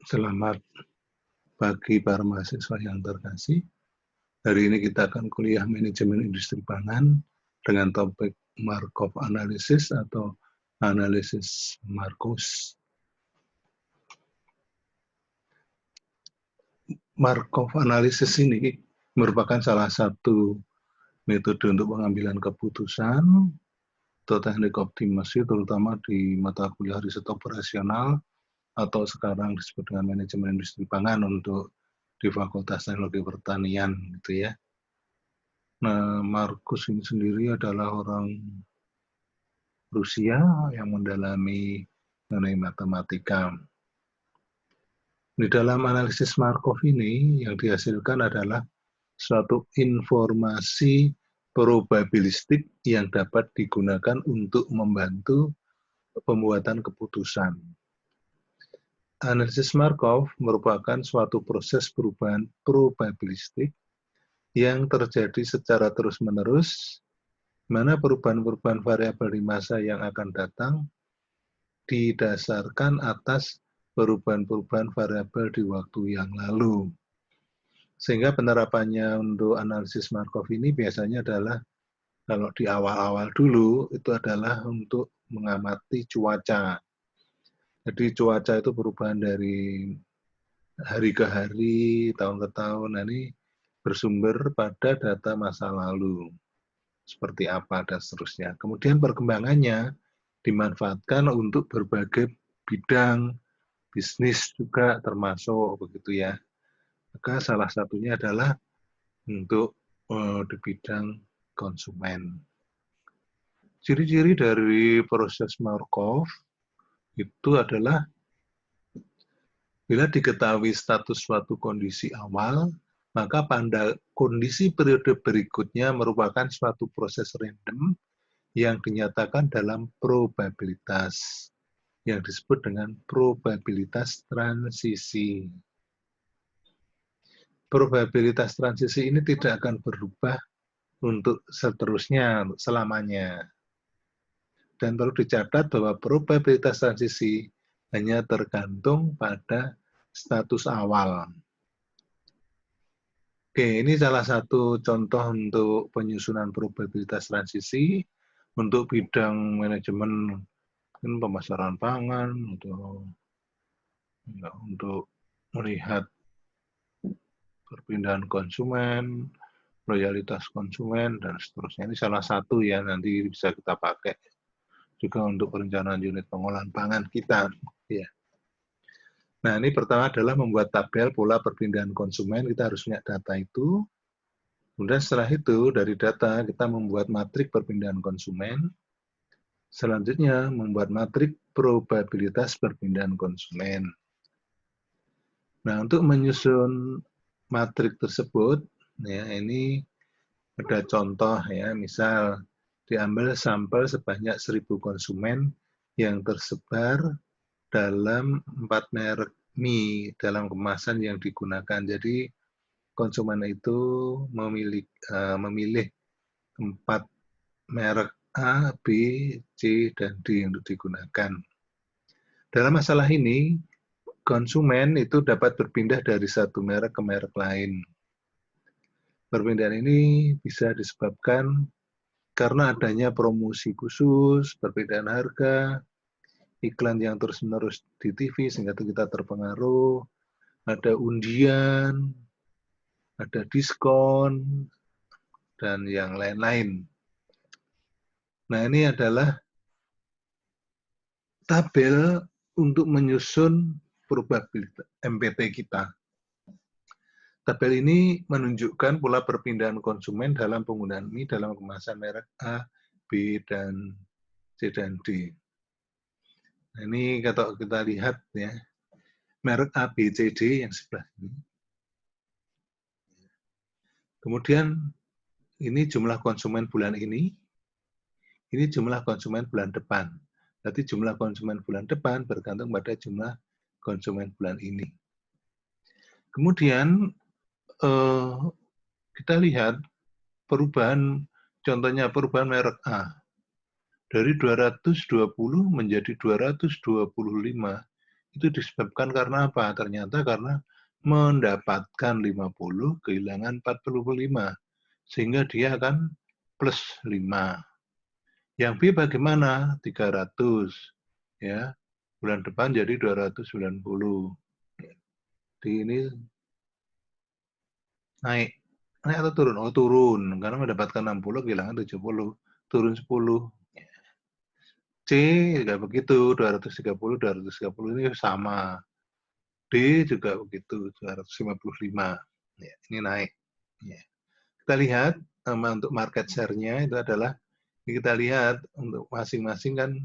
Selamat pagi para mahasiswa yang terkasih. Hari ini kita akan kuliah manajemen industri pangan dengan topik Markov Analysis atau analisis Marcus. Markov Analysis ini merupakan salah satu metode untuk pengambilan keputusan atau teknik optimasi, terutama di mata kuliah riset operasional atau sekarang disebut dengan manajemen industri pangan untuk di Fakultas Teknologi Pertanian, gitu ya. Nah, Marcus ini sendiri adalah orang Rusia yang mendalami mengenai matematika. Di dalam analisis Markov ini yang dihasilkan adalah suatu informasi probabilistik yang dapat digunakan untuk membantu pembuatan keputusan. Analisis Markov merupakan suatu proses perubahan probabilistik yang terjadi secara terus-menerus, mana perubahan-perubahan variabel di masa yang akan datang didasarkan atas perubahan-perubahan variabel di waktu yang lalu. Sehingga penerapannya untuk analisis Markov ini biasanya adalah, kalau di awal-awal dulu, itu adalah untuk mengamati cuaca. Jadi cuaca itu perubahan dari hari ke hari, tahun ke tahun. Nah, ini bersumber pada data masa lalu. Seperti apa dan seterusnya. Kemudian perkembangannya dimanfaatkan untuk berbagai bidang bisnis juga termasuk begitu ya. Maka salah satunya adalah untuk di bidang konsumen. Ciri-ciri dari proses Markov itu adalah bila diketahui status suatu kondisi awal, maka pada kondisi periode berikutnya merupakan suatu proses random yang dinyatakan dalam probabilitas, yang disebut dengan probabilitas transisi. Probabilitas transisi ini tidak akan berubah untuk seterusnya, selamanya. Dan perlu dicatat bahwa probabilitas transisi hanya tergantung pada status awal. Oke, ini salah satu contoh untuk penyusunan probabilitas transisi untuk bidang manajemen pemasaran pangan, untuk melihat perpindahan konsumen, loyalitas konsumen, dan seterusnya. Ini salah satu ya, nanti bisa kita pakai juga untuk perencanaan unit pengolahan pangan kita. Ya. Nah, ini pertama adalah membuat tabel pola perpindahan konsumen. Kita harus punya data itu. Kemudian setelah itu, dari data kita membuat matrik perpindahan konsumen. Selanjutnya, membuat matrik probabilitas perpindahan konsumen. Nah, untuk menyusun matrik tersebut, ya ini ada contoh ya, misal diambil sampel sebanyak 1.000 konsumen yang tersebar dalam 4 merek mie dalam kemasan yang digunakan. Jadi konsumen itu memilih 4 merek A, B, C, dan D untuk digunakan. Dalam masalah ini, konsumen itu dapat berpindah dari satu merek ke merek lain. Perpindahan ini bisa disebabkan karena adanya promosi khusus, perbedaan harga, iklan yang terus-menerus di TV sehingga kita terpengaruh, ada undian, ada diskon, dan yang lain-lain. Nah, ini adalah tabel untuk menyusun probabilitas MPT kita. Tabel ini menunjukkan pola perpindahan konsumen dalam penggunaan mie dalam kemasan merek A, B, dan C, dan D. Nah, ini kalau kita lihat ya, merek A, B, C, D yang sebelah ini. Kemudian ini jumlah konsumen bulan ini jumlah konsumen bulan depan. Berarti jumlah konsumen bulan depan bergantung pada jumlah konsumen bulan ini. Kemudian kita lihat perubahan, contohnya perubahan merek A. Dari 220 menjadi 225, Itu disebabkan karena apa? Ternyata karena mendapatkan 50, kehilangan 45. Sehingga dia akan plus 5. Yang B bagaimana? 300. Ya. Bulan depan jadi 290. Di ini naik. Naik atau turun? Oh, turun. Karena mendapatkan 60, kehilangan 70. Turun 10. C juga begitu, 230, 230 ini sama. D juga begitu, 255. Ya, ini naik. Ya. Kita lihat untuk market share-nya itu adalah, kita lihat untuk masing-masing kan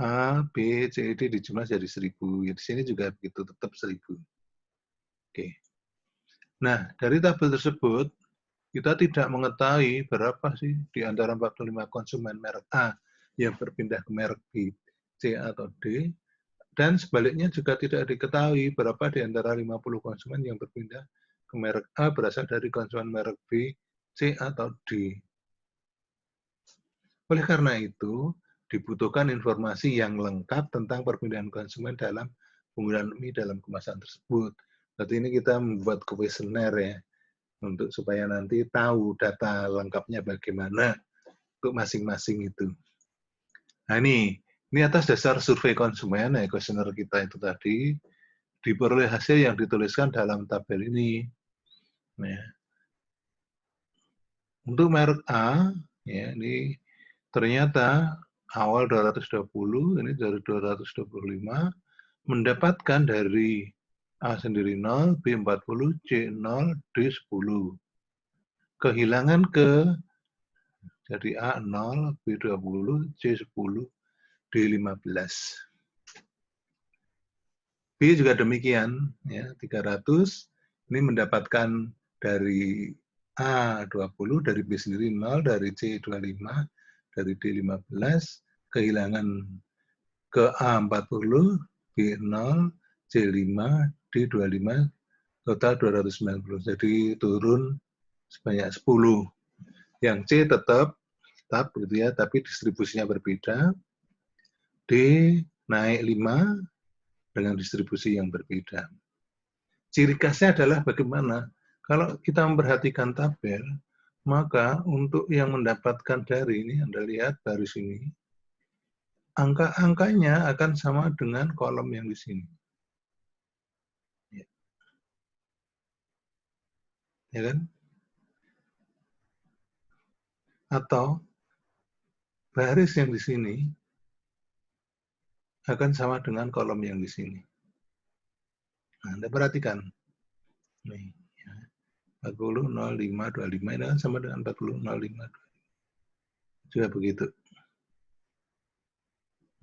A, B, C, D dijumlah jadi 1000. Ya, di sini juga begitu, tetap 1000. Oke. Nah, dari tabel tersebut, kita tidak mengetahui berapa sih di antara 45 konsumen merek A yang berpindah ke merek B, C, atau D, dan sebaliknya juga tidak diketahui berapa di antara 50 konsumen yang berpindah ke merek A berasal dari konsumen merek B, C, atau D. Oleh karena itu, dibutuhkan informasi yang lengkap tentang perpindahan konsumen dalam penggunaan mie dalam kemasan tersebut. Berarti ini kita membuat kuesioner ya, untuk supaya nanti tahu data lengkapnya bagaimana untuk masing-masing itu. Nah ini atas dasar survei konsumen, ya, kuesioner kita itu tadi, diperoleh hasil yang dituliskan dalam tabel ini. Ya. Untuk merek A, ya, ini ternyata awal 220, ini dari 225, mendapatkan dari A sendiri 0, B 40, C 0, D 10. Kehilangan ke jadi A 0, B 20, C 10, D 15. B juga demikian, ya, 300. Ini mendapatkan dari A 20, dari B sendiri 0, dari C 25, dari D 15, kehilangan ke A 40, B 0, C 5, D 25, total 290. Jadi turun sebanyak 10. Yang C tetap gitu ya, tapi distribusinya berbeda. D naik 5 dengan distribusi yang berbeda. Ciri khasnya adalah bagaimana? Kalau kita memperhatikan tabel, maka untuk yang mendapatkan dari ini, Anda lihat baris ini, angka-angkanya akan sama dengan kolom yang di sini. Ya kan? Atau baris yang di sini akan sama dengan kolom yang di sini. Nah, Anda perhatikan. Nih, 40, 05, 25 ini kan sama dengan 40, 05, 25. Juga begitu.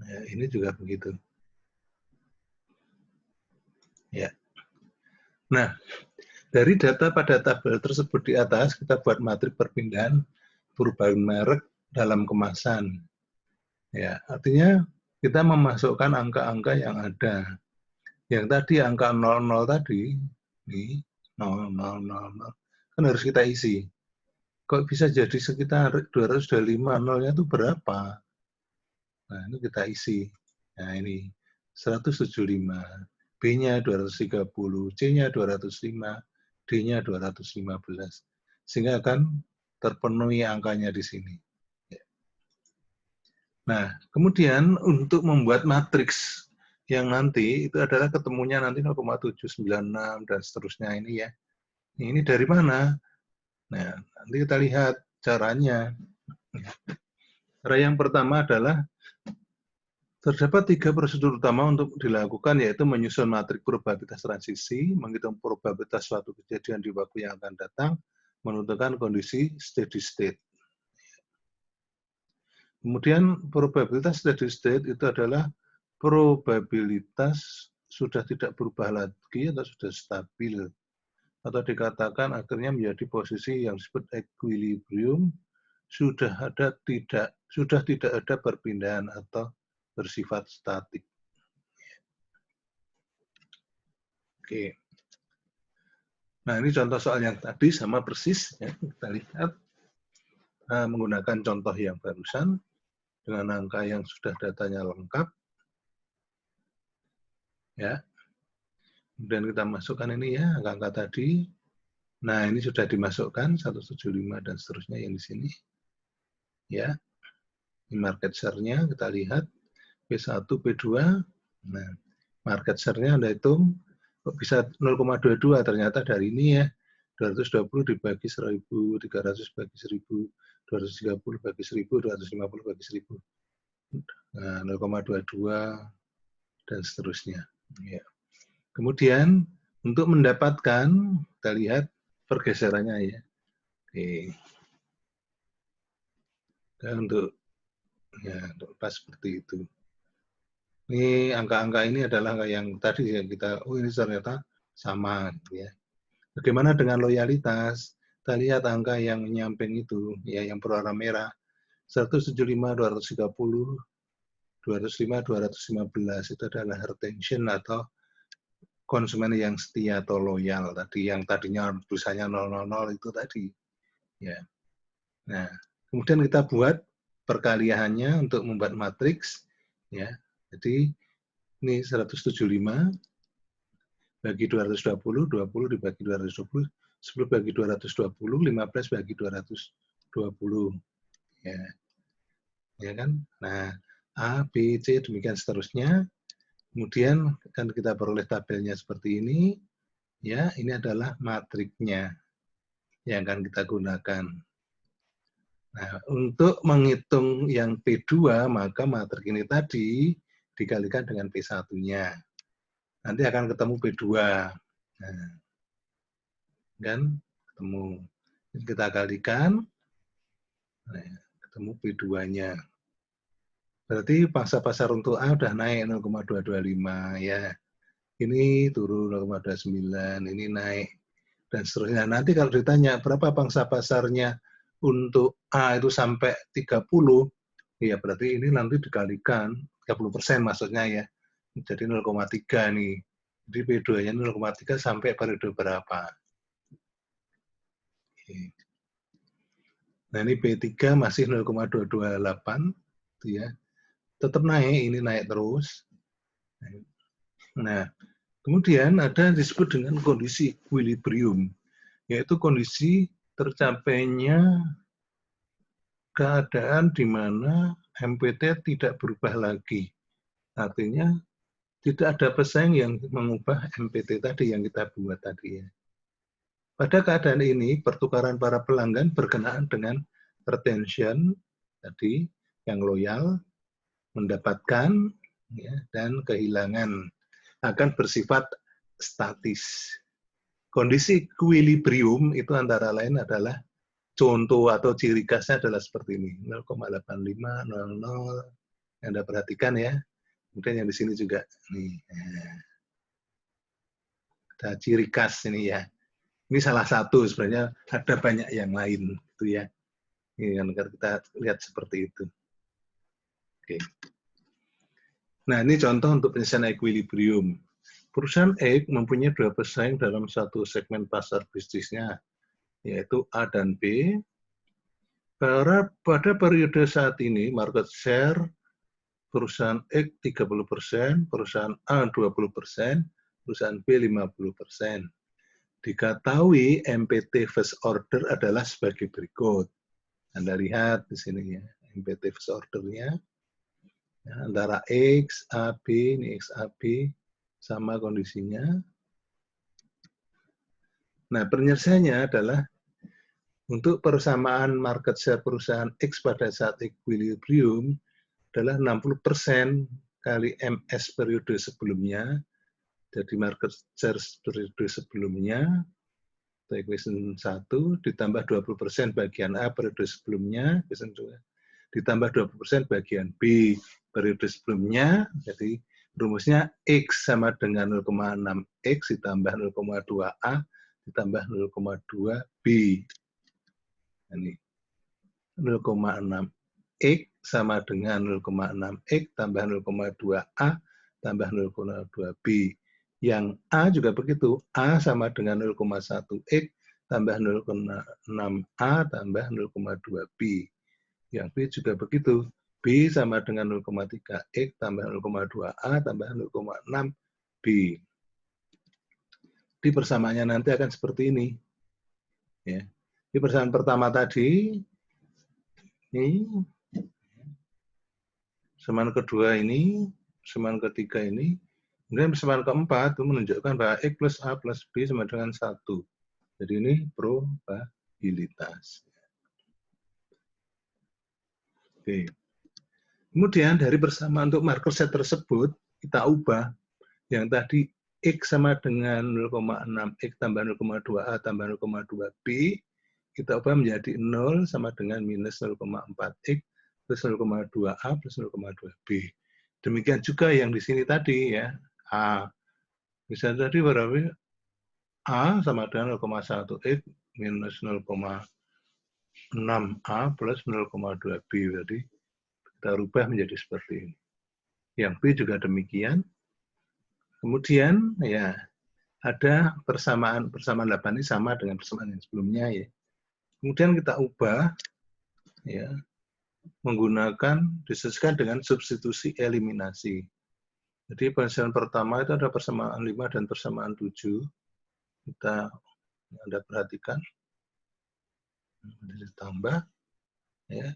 Nah, ini juga begitu. Ya. Nah, dari data pada tabel tersebut di atas, kita buat matrik perpindahan perubahan merek dalam kemasan. Ya, artinya kita memasukkan angka-angka yang ada. Yang tadi angka 00 tadi, nih, 0000, kan harus kita isi. Kok bisa jadi sekitar 225, nolnya itu berapa? Nah, ini kita isi. Nah, ini 175. B-nya 230, C-nya 205, D-nya 215. Sehingga akan terpenuhi angkanya di sini. Nah, kemudian untuk membuat matriks yang nanti itu adalah ketemunya nanti 0,796 dan seterusnya ini ya. Ini dari mana? Nah, nanti kita lihat caranya. Cara yang pertama adalah terdapat 3 prosedur utama untuk dilakukan, yaitu menyusun matrik probabilitas transisi, menghitung probabilitas suatu kejadian di waktu yang akan datang, menentukan kondisi steady state. Kemudian probabilitas steady state itu adalah probabilitas sudah tidak berubah lagi atau sudah stabil, atau dikatakan akhirnya menjadi posisi yang disebut equilibrium, sudah tidak ada perpindahan atau bersifat statik. Oke. Nah, ini contoh soal yang tadi sama persis ya. Kita lihat menggunakan contoh yang barusan dengan angka yang sudah datanya lengkap. Ya. Kemudian kita masukkan ini ya, angka-angka tadi. Nah, ini sudah dimasukkan 175 dan seterusnya yang di sini. Ya. Ini market share-nya kita lihat P1, P2. Nah, market share-nya Anda hitung kok bisa 0,22 ternyata dari ini ya. 220 dibagi 1000, 300 bagi 1000, 230 bagi 1000, 250 bagi 1000. Nah, 0,22 dan seterusnya. Ya. Kemudian untuk mendapatkan, kita lihat pergeserannya ya. Oke. Dan untuk pas seperti itu. Ini angka-angka ini adalah angka yang tadi yang kita, oh ini ternyata sama gitu ya. Bagaimana dengan loyalitas? Kita lihat angka yang nyamping itu, ya yang berwarna merah, 175, 230, 205, 215 itu adalah retention atau konsumen yang setia atau loyal tadi, yang tadinya busanya 000 itu tadi. Ya. Nah, kemudian kita buat perkaliannya untuk membuat matriks, ya. Jadi ini 175 bagi 220, 20 dibagi 220, 10 bagi 220, 15 bagi 220. Ya. Ya kan? Nah, A, B, C, demikian seterusnya. Kemudian kan kita peroleh tabelnya seperti ini. Ya, ini adalah matriknya yang akan kita gunakan. Nah, untuk menghitung yang P2, maka matrik ini tadi dikalikan dengan P1-nya. Nanti akan ketemu P2. Nah, kan ketemu. Kita kalikan, nah, ketemu P2-nya. Berarti pangsa pasar untuk A udah naik 0,225 ya. Ini turun 0,29, ini naik dan seterusnya. Nanti kalau ditanya berapa pangsa pasarnya untuk A itu sampai 30, ya berarti ini nanti dikalikan 30% maksudnya ya. Jadi 0,3 nih. Jadi P2-nya 0,3 sampai periode berapa. Nah ini P3 masih 0,228 ya. Tetap naik, ini naik terus. Nah, kemudian ada disebut dengan kondisi equilibrium, yaitu kondisi tercapainya keadaan di mana MPT tidak berubah lagi. Artinya tidak ada pesaing yang mengubah MPT tadi yang kita buat tadi ya. Pada keadaan ini, pertukaran para pelanggan berkenaan dengan retention tadi yang loyal, mendapatkan ya, dan kehilangan akan bersifat statis. Kondisi equilibrium itu antara lain adalah contoh atau ciri khasnya adalah seperti ini, 0,85, 00. Anda perhatikan ya. Kemudian yang di sini juga nih. Ada ciri khas ini ya. Ini salah satu, sebenarnya ada banyak yang lain gitu ya. Ini agar kita lihat seperti itu. Oke. Nah, ini contoh untuk penyelesaian equilibrium. Perusahaan X mempunyai dua pesaing dalam satu segmen pasar bisnisnya, yaitu A dan B. Pada periode saat ini, market share perusahaan X 30%, perusahaan A 20%, perusahaan B 50%. Diketahui MPT first order adalah sebagai berikut. Anda lihat di sini ya, MPT first order-nya. Ya, antara X, AB, ini X, AB, sama kondisinya. Nah, penyelesaiannya adalah untuk persamaan market share perusahaan X pada saat equilibrium adalah 60% kali MS periode sebelumnya. Jadi market share periode sebelumnya, equation 1, ditambah 20% bagian A periode sebelumnya, ditambah 20% bagian B periode sebelumnya. Jadi rumusnya X sama dengan 0,6X ditambah 0,2A ditambah 0,2B. Ini 0,6X sama dengan 0,6X tambah 0,2A tambah 0,2B. Yang A juga begitu. A sama dengan 0,1X tambah 0,6A tambah 0,2B. Yang B juga begitu. B sama dengan 0,3X tambah 0,2A tambah 0,6 B. Di persamaannya nanti akan seperti ini. Ya. Di persamaan pertama tadi, ini persamaan kedua ini, persamaan ketiga ini, kemudian persamaan keempat itu menunjukkan bahwa X plus A plus B sama dengan 1. Jadi ini probabilitas. Oke. Kemudian dari persamaan untuk marker set tersebut, kita ubah yang tadi X sama dengan 0,6, X tambah 0,2A tambah 0,2B, kita ubah menjadi 0 sama dengan minus 0,4X plus 0,2A plus 0,2B. Demikian juga yang di sini tadi ya, A. Misalnya tadi berapa? A sama dengan 0,1X minus 0,6A plus 0,2B. Jadi kita rubah menjadi seperti ini. Yang B juga demikian. Kemudian ya ada persamaan 8 ini sama dengan persamaan yang sebelumnya ya. Kemudian kita ubah ya menggunakan disesuaikan dengan substitusi eliminasi. Jadi persamaan pertama itu ada persamaan 5 dan persamaan 7. Kita Anda perhatikan ditambah ya.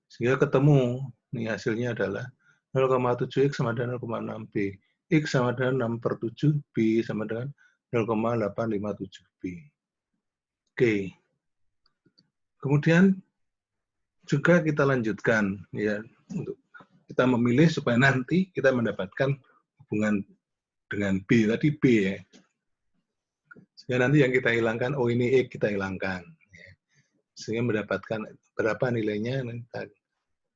Sehingga ketemu nih hasilnya adalah 0,7X sama dengan 0,6B. X sama dengan 6/7, B sama dengan 0,857B. Oke. Kemudian juga kita lanjutkan ya untuk kita memilih supaya nanti kita mendapatkan hubungan dengan B tadi B ya. Sehingga nanti yang kita hilangkan oh ini X kita hilangkan ya. Sehingga mendapatkan berapa nilainya nanti kita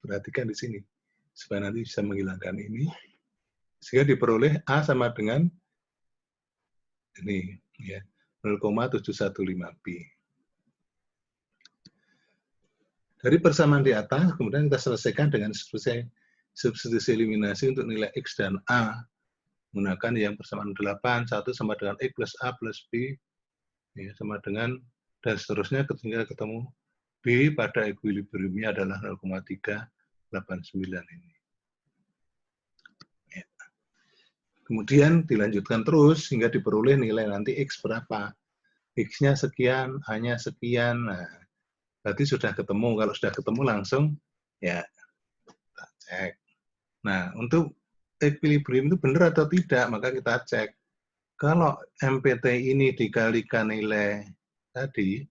perhatikan di sini supaya nanti bisa menghilangkan ini sehingga diperoleh A sama dengan ini ya 0,715B. Dari persamaan di atas, kemudian kita selesaikan dengan substitusi eliminasi untuk nilai X dan A. Menggunakan yang persamaan 8, 1 sama dengan X plus A plus B, ya, sama dengan, dan seterusnya ketika ketemu B pada equilibriumnya adalah 0,389 ini. Ya. Kemudian dilanjutkan terus hingga diperoleh nilai nanti X berapa. X-nya sekian, A-nya sekian, nah, berarti sudah ketemu. Kalau sudah ketemu langsung ya kita cek. Nah, untuk equilibrium itu benar atau tidak, maka kita cek. Kalau MPT ini dikalikan nilai tadi,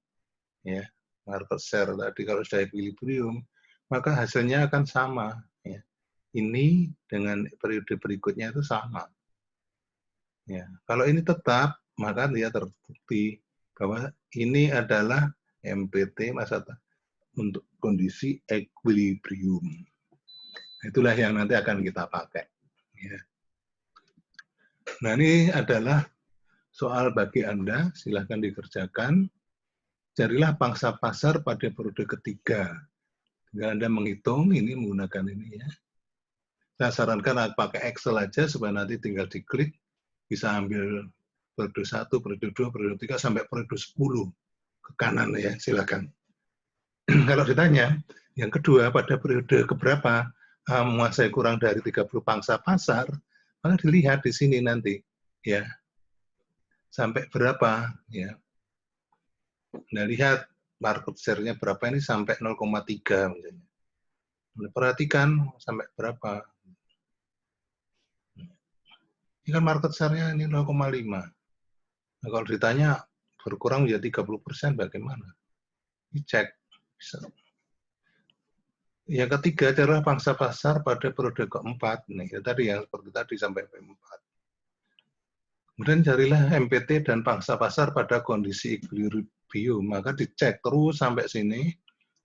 ya market share tadi kalau sudah equilibrium, maka hasilnya akan sama. Ya. Ini dengan periode berikutnya itu sama. Ya. Kalau ini tetap, maka dia terbukti bahwa ini adalah MPT masa untuk kondisi equilibrium. Itulah yang nanti akan kita pakai. Ya. Nah ini adalah soal bagi Anda, silahkan dikerjakan. Carilah pangsa pasar pada periode ketiga. Tinggal Anda menghitung, ini menggunakan ini ya. Saya sarankan pakai Excel aja supaya nanti tinggal diklik, bisa ambil periode 1, periode 2, periode 3, sampai periode 10 ke kanan ya, silakan. Kalau ditanya, yang kedua pada periode keberapa menguasai kurang dari 30 pangsa pasar, maka dilihat di sini nanti ya. Sampai berapa ya. Nah, lihat market share-nya berapa ini sampai 0,3 misalnya. Perhatikan sampai berapa. Ini kan market share-nya ini 0,5. Nah, kalau ditanya berkurang menjadi 30% bagaimana? Dicek. Bisa. Yang ketiga adalah pangsa pasar pada periode keempat. Nih, ya, tadi yang seperti tadi sampai P4. Kemudian carilah MPT dan pangsa pasar pada kondisi equilibrium. Maka dicek terus sampai sini.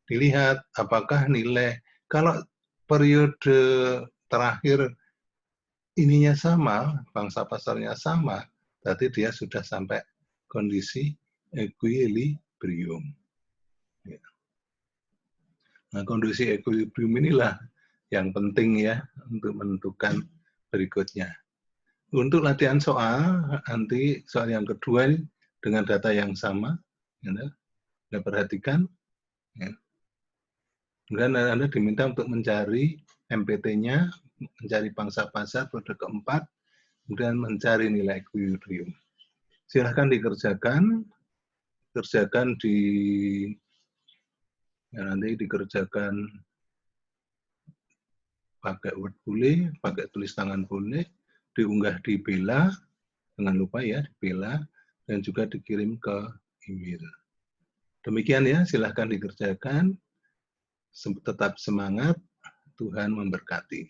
Dilihat apakah nilai, kalau periode terakhir ininya sama, pangsa pasarnya sama, berarti dia sudah sampai kondisi equilibrium. Nah, kondisi equilibrium inilah yang penting ya untuk menentukan berikutnya. Untuk latihan soal, nanti soal yang kedua ini dengan data yang sama, Anda perhatikan. Ya. Kemudian Anda diminta untuk mencari MPT-nya, mencari pangsa pasar periode keempat, kemudian mencari nilai equilibrium. Silahkan dikerjakan di ya nanti dikerjakan pakai Word boleh, pakai tulis tangan boleh, diunggah di Bella, jangan lupa ya di Bella, dan juga dikirim ke email. Demikian ya, silahkan dikerjakan, tetap semangat, Tuhan memberkati.